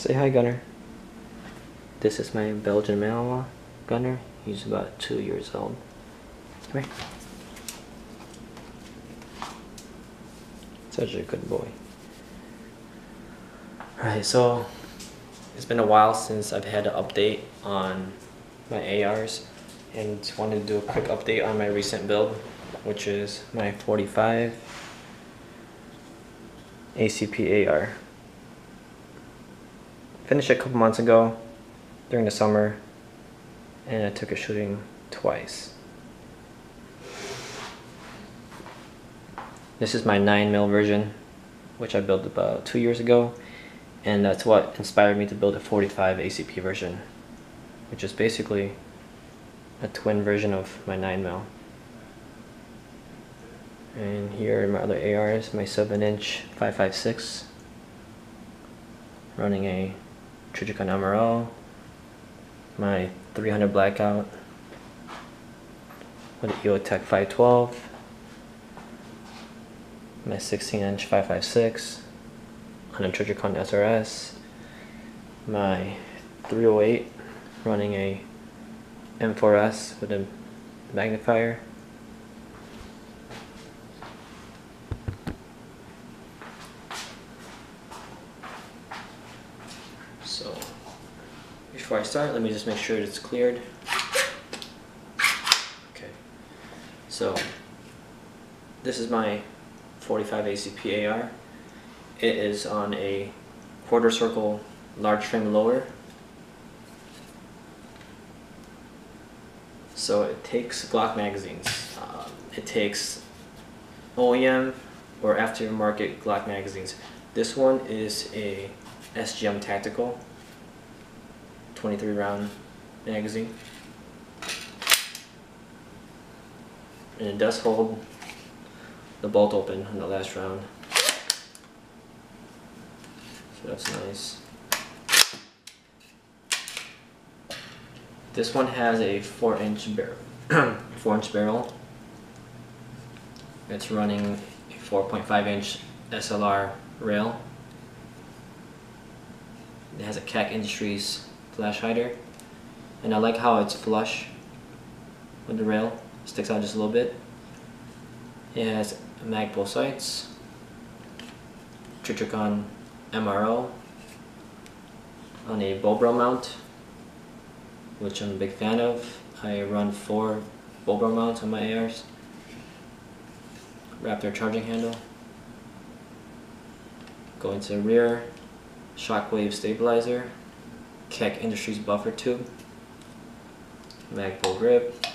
Say hi, Gunner. This is my Belgian Malinois Gunner. He's about 2 years old. Come here. Such a good boy. Alright, so it's been a while since I've had an update on my ARs, and just wanted to do a quick update on my recent build, which is my 45 ACP AR. Finished it a couple months ago during the summer, and I took it shooting twice. This is my 9mm version, which I built about 2 years ago, and that's what inspired me to build a 45 ACP version, which is basically a twin version of my 9mm. And here are my other ARs, my 7-inch 5.56, running a Trijicon SRS W, my 300 blackout with an EOTech 512, my 16-inch 5.56 on a Trijicon SRS, my 308 running a M4S with a magnifier, so before I start, let me just make sure it's cleared. Okay, so this is my 45 ACP AR. It is on a quarter circle large frame lower. So it takes Glock magazines. It takes OEM or aftermarket Glock magazines. This one is a SGM Tactical 23 round magazine. And it does hold the bolt open in the last round. So that's nice. This one has a 4-inch barrel. 4-inch barrel. It's running a 4.5-inch SLR rail. It has a CAC Industries flash hider, and I like how it's flush with the rail. It sticks out just a little bit. It has Magpul sights, Trijicon MRO on a Bobro mount, which I'm a big fan of. I run 4 Bobro mounts on my ARs. Raptor charging handle. Go into the rear, Shockwave stabilizer, Kaw Industries buffer tube, Magpul grip,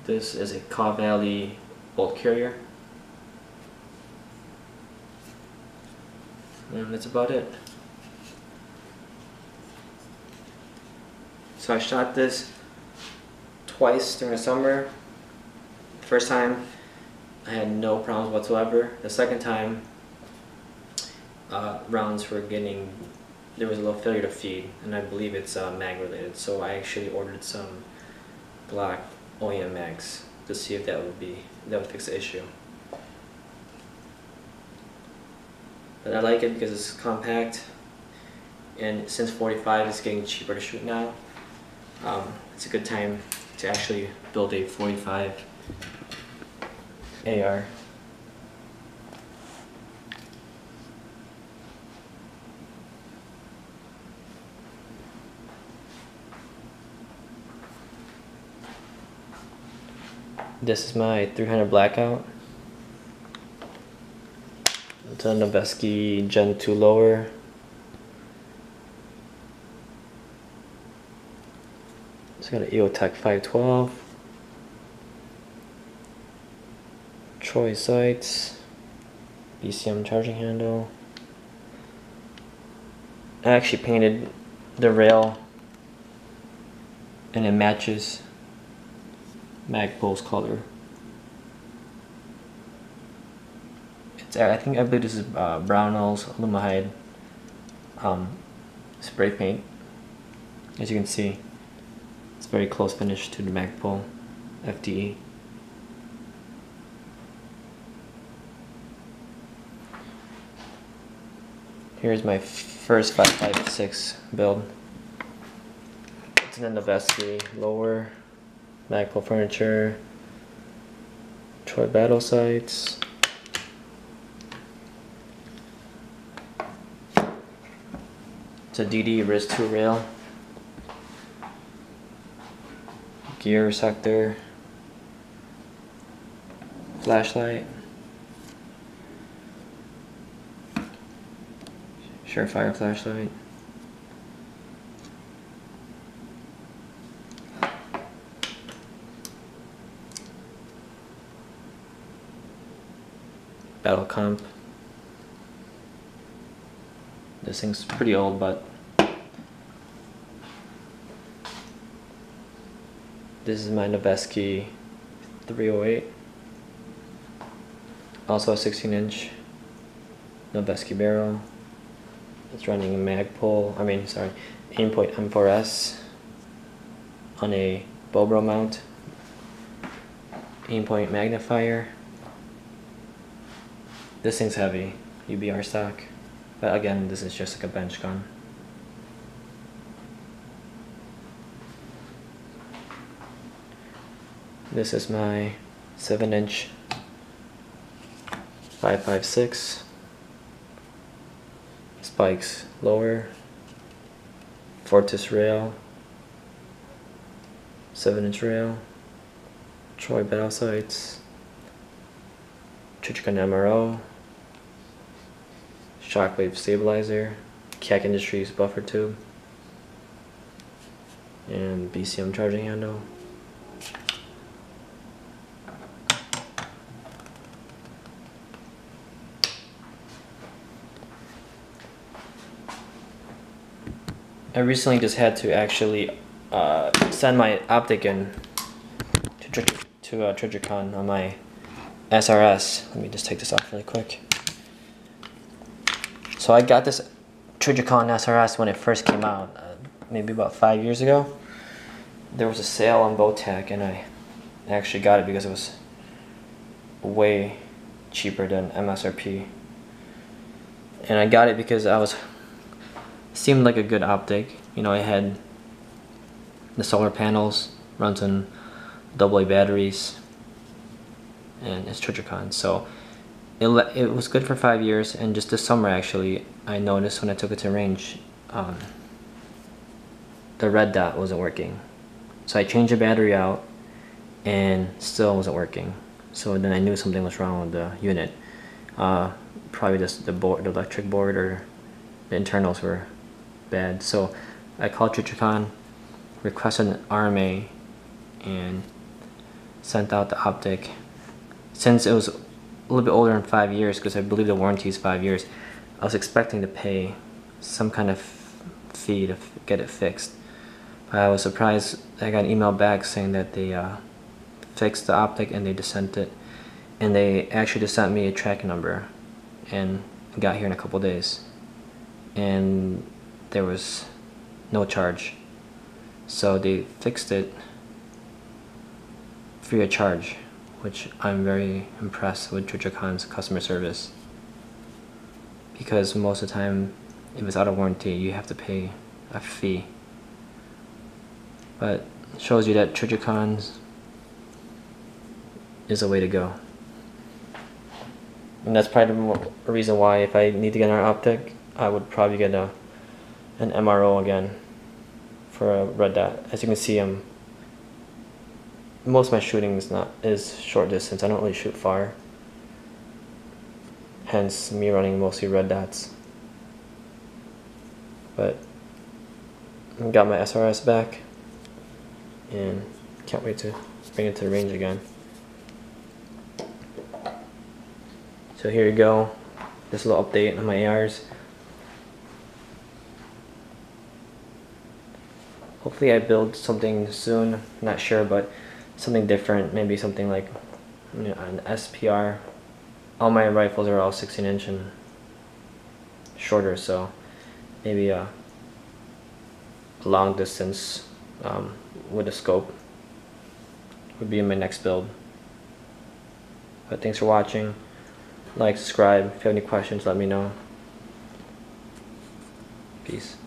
this is a Kaw Valley bolt carrier, and that's about it. So I shot this twice during the summer. The first time I had no problems whatsoever. The second time, rounds were there was a little failure to feed, and I believe it's mag related, so I actually ordered some black OEM mags to see if that would fix the issue. But I like it because it's compact, and since 45 is getting cheaper to shoot now, it's a good time to actually build a 45 AR. This is my 300 blackout. It's a Noveski Gen 2 lower. It's got an EOTech 512. Troy sights. BCM charging handle. I actually painted the rail and it matches Magpul's color. I believe this is Brownell's Alumahide spray paint. As you can see, it's very close finish to the Magpul FDE. Here's my first 5.56 build. It's an Noveske lower, Magpul furniture, Troy battle sights. It's a DD wrist 2 rail, gear sector, flashlight, Surefire flashlight, battle comp. This thing's pretty old, but this is my Noveske 308. Also a 16-inch Noveske barrel. It's running a Magpul, Aimpoint M4S on a Bobro mount. Aimpoint magnifier. This thing's heavy, UBR stock. But again, this is just like a bench gun. This is my 7-inch 5.56. Spikes lower, Fortis rail, 7-inch rail, Troy battle sights, Trijicon MRO, Shockwave stabilizer, CAC Industries buffer tube, and BCM charging handle. I recently just had to actually send my optic in to Trijicon on my SRS. Let me just take this off really quick. So I got this Trijicon SRS when it first came out, maybe about 5 years ago. There was a sale on Bowtech, and I actually got it because it was way cheaper than MSRP. And I got it because seemed like a good optic. You know, it had the solar panels, runs on AA batteries, and it's Trijicon. So it was good for 5 years, and just this summer actually, I noticed when I took it to range, the red dot wasn't working. So I changed the battery out, and still wasn't working. So then I knew something was wrong with the unit. Probably just the electric board, or the internals were bad. So I called Trijicon, requested an RMA, and sent out the optic. Since it was a little bit older than 5 years, because I believe the warranty is 5 years, I was expecting to pay some kind of fee to get it fixed. But I was surprised. I got an email back saying that they fixed the optic and they just sent it, and they actually just sent me a tracking number, and it got here in a couple days, and there was no charge. So they fixed it free of charge, which I'm very impressed with Trijicon's customer service, because most of the time if it's out of warranty you have to pay a fee. But it shows you that Trijicon is a way to go. And that's probably the reason why, if I need to get an optic, I would probably get an MRO again for a red dot. As you can see, most of my shooting is short distance. I don't really shoot far. Hence me running mostly red dots. But I got my SRS back, and can't wait to bring it to the range again. So here you go, this little update on my ARs. Hopefully I build something soon, not sure, but something different, maybe something like, you know, an SPR. All my rifles are all 16-inch and shorter, so maybe a long distance with a scope would be in my next build. But thanks for watching. Like, subscribe. If you have any questions, let me know. Peace.